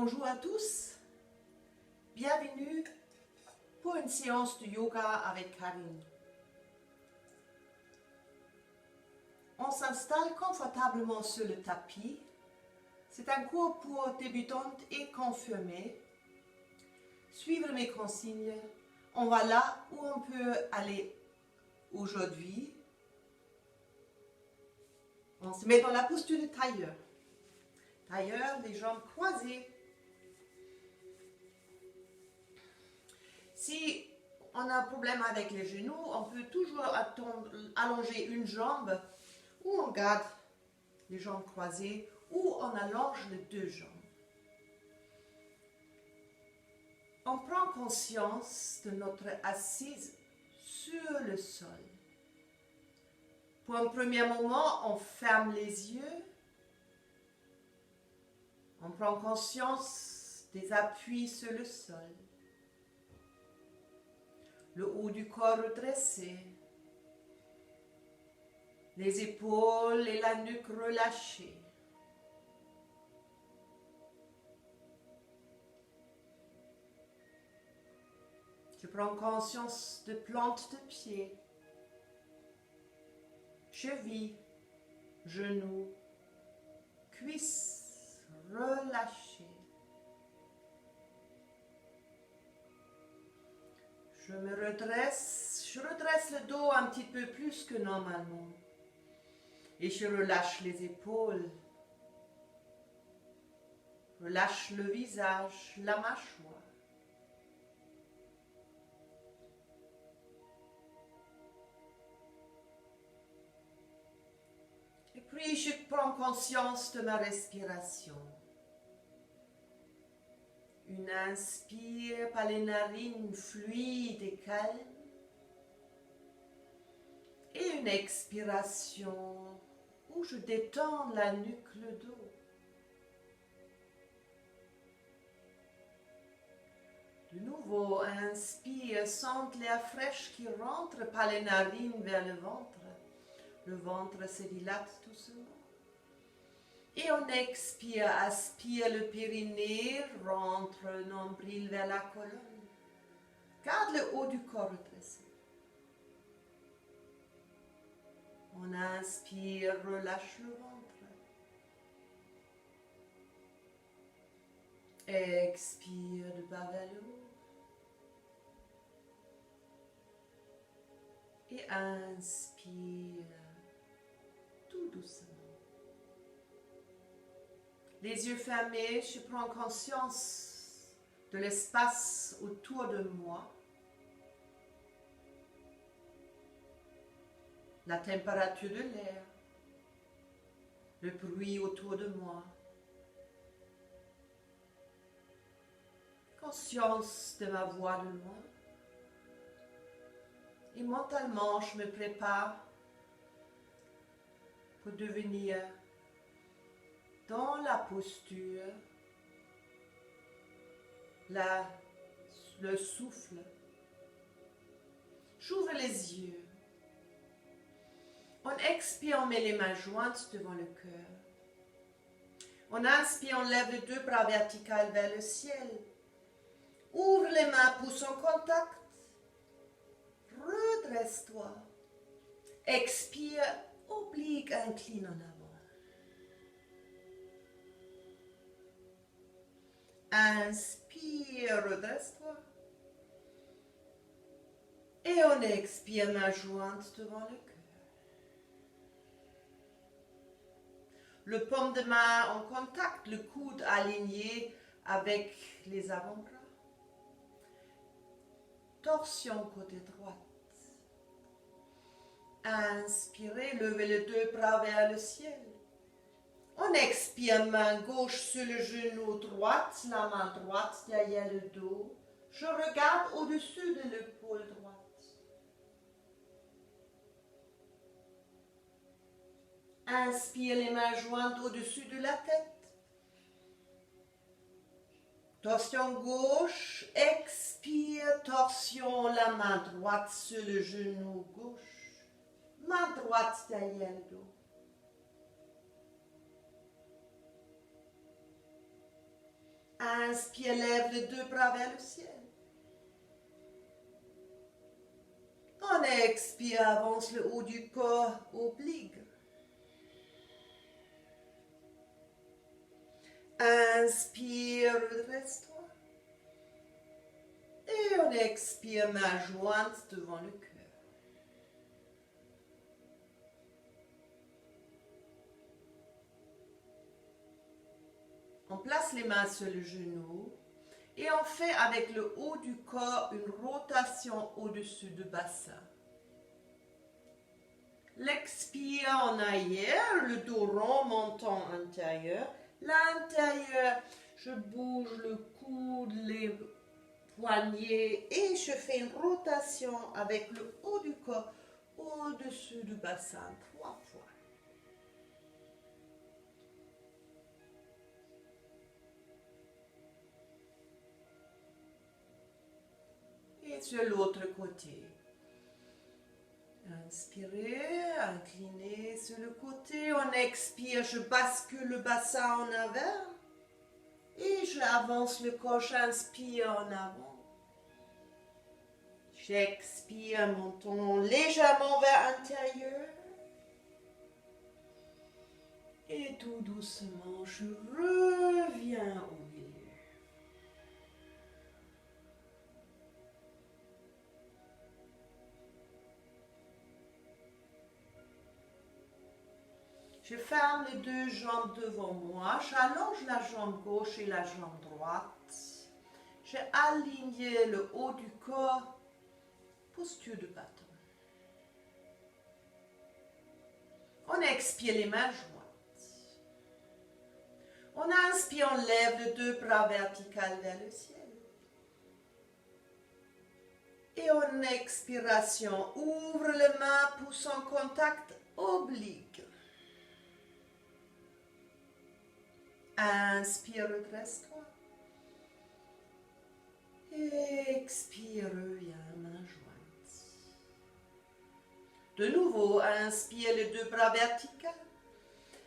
Bonjour à tous, bienvenue pour une séance de yoga avec Karine. On s'installe confortablement sur le tapis. C'est un cours pour débutantes et confirmées. Suivre mes consignes, on va là où on peut aller aujourd'hui. On se met dans la posture de tailleur. Tailleur, les jambes croisées. Si on a un problème avec les genoux, on peut toujours allonger une jambe ou on garde les jambes croisées ou on allonge les deux jambes. On prend conscience de notre assise sur le sol. Pour un premier moment, on ferme les yeux. On prend conscience des appuis sur le sol. Le haut du corps redressé. Les épaules et la nuque relâchées. Je prends conscience de plantes de pied, chevilles, genoux, cuisses relâchées. Je redresse le dos un petit peu plus que normalement. Et je relâche les épaules. Relâche le visage, la mâchoire. Et puis je prends conscience de ma respiration. Une inspire par les narines fluide et calme. Et une expiration où je détends la nuque, le dos. De nouveau, inspire, sente l'air fraîche qui rentre par les narines vers le ventre. Le ventre se dilate doucement. Et on expire, aspire le périnée, rentre le nombril vers la colonne. Garde le haut du corps redressé. On inspire, relâche le ventre. Expire de bas vers le haut. Et inspire tout doucement. Les yeux fermés, je prends conscience de l'espace autour de moi. La température de l'air, le bruit autour de moi. Conscience de ma voix de loin. Et mentalement, je me prépare pour devenir dans la posture, le souffle. J'ouvre les yeux. On expire, on met les mains jointes devant le cœur. On inspire, on lève les deux bras verticaux vers le ciel. Ouvre les mains, pousse en contact. Redresse-toi. Expire, oblique, incline en avant. Inspire, redresse-toi. Et on expire, main jointe devant le cœur. Le paume de main en contact, le coude aligné avec les avant-bras. Torsion côté droite. Inspirez, levez les deux bras vers le ciel. On expire, main gauche sur le genou droit, la main droite derrière le dos. Je regarde au-dessus de l'épaule droite. Inspire, les mains jointes au-dessus de la tête. Torsion gauche, expire, torsion, la main droite sur le genou gauche. Main droite derrière le dos. Inspire, lève les deux bras vers le ciel. On expire, avance le haut du corps, oblique. Inspire, redresse-toi. Et on expire, main jointe devant le cœur. On place les mains sur le genou et on fait avec le haut du corps une rotation au-dessus du bassin. L'expire en arrière, le dos rond, menton intérieur. L'intérieur, je bouge le coude, les poignets et je fais une rotation avec le haut du corps au-dessus du bassin. 3 fois. Et sur l'autre côté. Inspirez, inclinez sur le côté. On expire, je bascule le bassin en avant. Et j'avance le corps, j'inspire en avant. J'expire, menton légèrement vers l'intérieur. Et tout doucement, je reviens au milieu. Je ferme les deux jambes devant moi, j'allonge la jambe gauche et la jambe droite. J'ai aligné le haut du corps, posture de bâton. On expire les mains jointes. On inspire, on lève les deux bras verticaux vers le ciel. Et en expiration, ouvre les mains, pousse en contact oblique. Inspire, redresse-toi. Expire, reviens, main jointe. De nouveau, inspire les deux bras verticaux.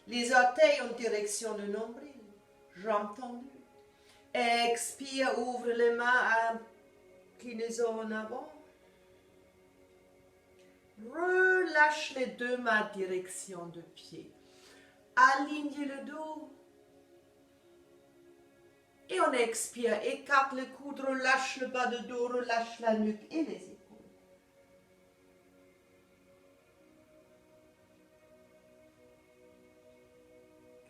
Les orteils en direction du nombril. Jambes tendues. Expire, ouvre les mains, inclinaison en avant. Relâche les deux mains direction de pied. Aligne le dos. Et on expire, écarte le coude, relâche le bas de dos, relâche la nuque et les épaules.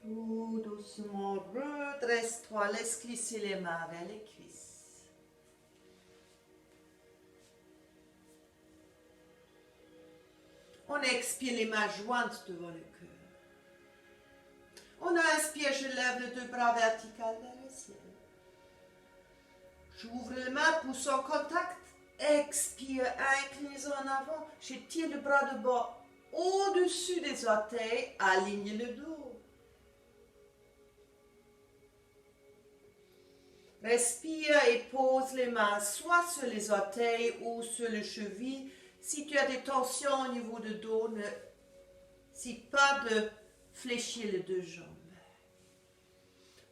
Tout doucement, redresse-toi, laisse glisser les mains vers les cuisses. On expire les mains jointes devant le cœur. On inspire, je lève les deux bras verticaux vers le ciel. J'ouvre les mains, pousse en contact, expire, incline en avant. Je tire le bras de bas au-dessus des orteils, aligne le dos. Respire et pose les mains soit sur les orteils ou sur les chevilles. Si tu as des tensions au niveau du dos, n'hésite pas de fléchir les deux jambes.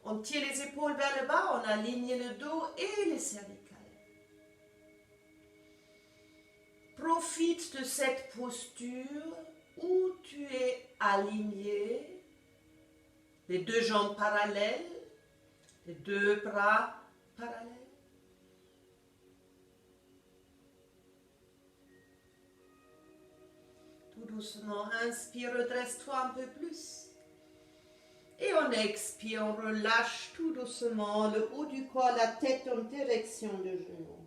On tire les épaules vers le bas, on aligne le dos et les cervicales. Profite de cette posture où tu es aligné, les deux jambes parallèles, les deux bras parallèles. Tout doucement, inspire, redresse-toi un peu plus. Et on expire, on relâche tout doucement le haut du corps, la tête en direction du genou.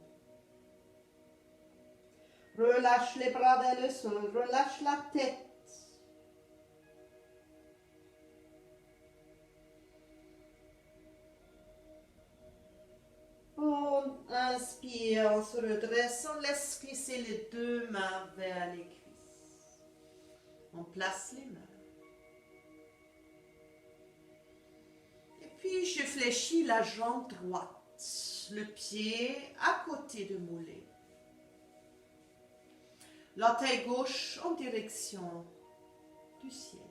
Relâche les bras vers le sol, relâche la tête. On inspire, on se redresse, on laisse glisser les deux mains vers les cuisses. On place les mains. Puis je fléchis la jambe droite, le pied à côté du mollet. L'orteil gauche en direction du ciel.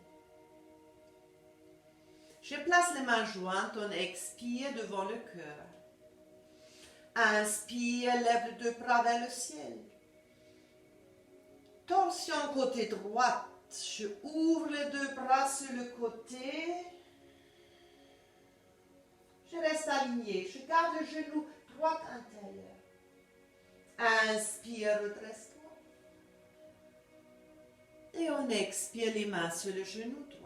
Je place les mains jointes, on expire devant le cœur. Inspire, lève les deux bras vers le ciel. Torsion côté droit. Je ouvre les deux bras sur le côté. Je reste aligné. Je garde le genou droit intérieur. Inspire, redresse-toi. Et on expire les mains sur le genou droit.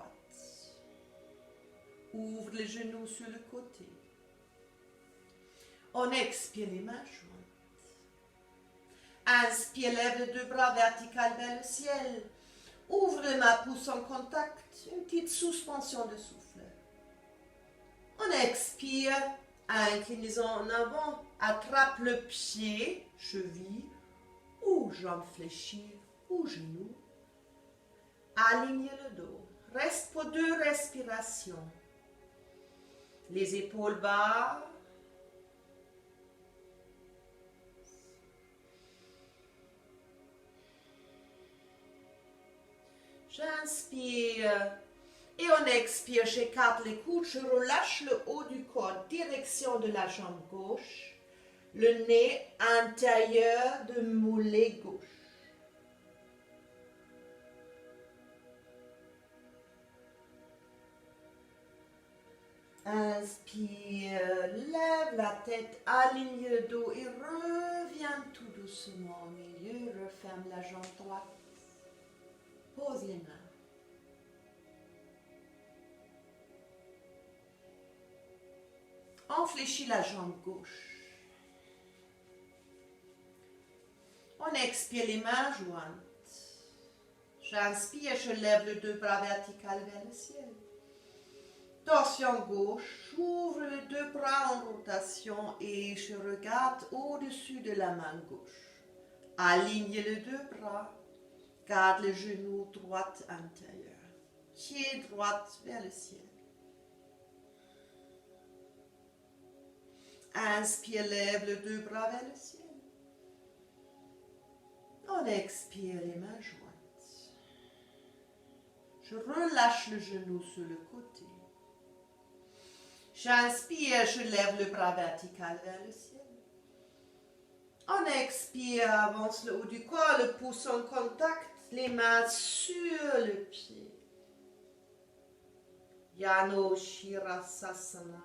Ouvre les genoux sur le côté. On expire les mains jointes. Inspire, lève les deux bras verticales vers le ciel. Ouvre les mains, pouce en contact. Une petite suspension de souffle. On expire, inclinaison en avant. Attrape le pied, cheville, ou jambe fléchie, ou genou. Aligne le dos. Reste pour 2 respirations. Les épaules bas. J'inspire et on expire, j'écarte les coudes, je relâche le haut du corps, direction de la jambe gauche, le nez intérieur de mollet gauche. Inspire, lève la tête, aligne le dos et reviens tout doucement au milieu, referme la jambe droite. Pose les mains. On fléchit la jambe gauche. On expire les mains jointes. J'inspire, je lève les deux bras verticales vers le ciel. Torsion gauche, j'ouvre les deux bras en rotation et je regarde au-dessus de la main gauche. Aligne les deux bras. Garde le genou droit intérieur. Pied droit vers le ciel. Inspire, lève les deux bras vers le ciel. On expire les mains jointes. Je relâche le genou sur le côté. J'inspire, je lève le bras vertical vers le ciel. On expire, avance le haut du corps, le pouce en contact, les mains sur le pied. Yano Shirasasana.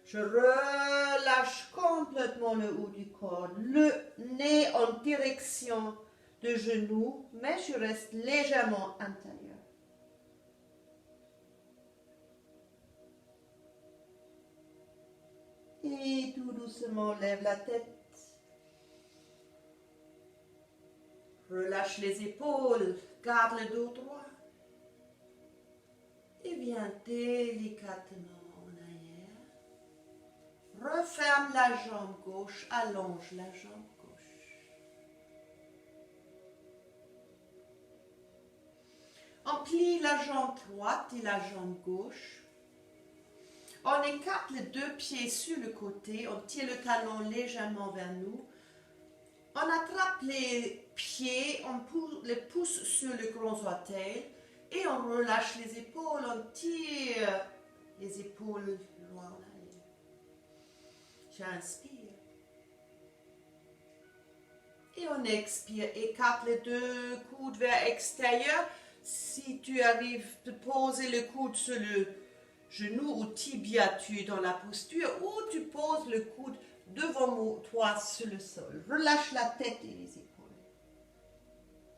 Je relâche complètement le haut du corps, le nez en direction de genou, mais je reste légèrement intérieur. Et tout doucement, lève la tête. Relâche les épaules, garde le dos droit. Et viens délicatement en arrière. Referme la jambe gauche, allonge la jambe gauche. On plie la jambe droite et la jambe gauche. On écarte les deux pieds sur le côté, on tire le talon légèrement vers nous. On attrape les pieds, on les pousse sur le gros orteil et on relâche les épaules, on tire les épaules loin en arrière. J'inspire. Et on expire, écarte les deux coudes vers l'extérieur. Si tu arrives de poser le coude sur le genou ou tibia, tu es dans la posture, ou tu poses le coude devant toi sur le sol. Relâche la tête et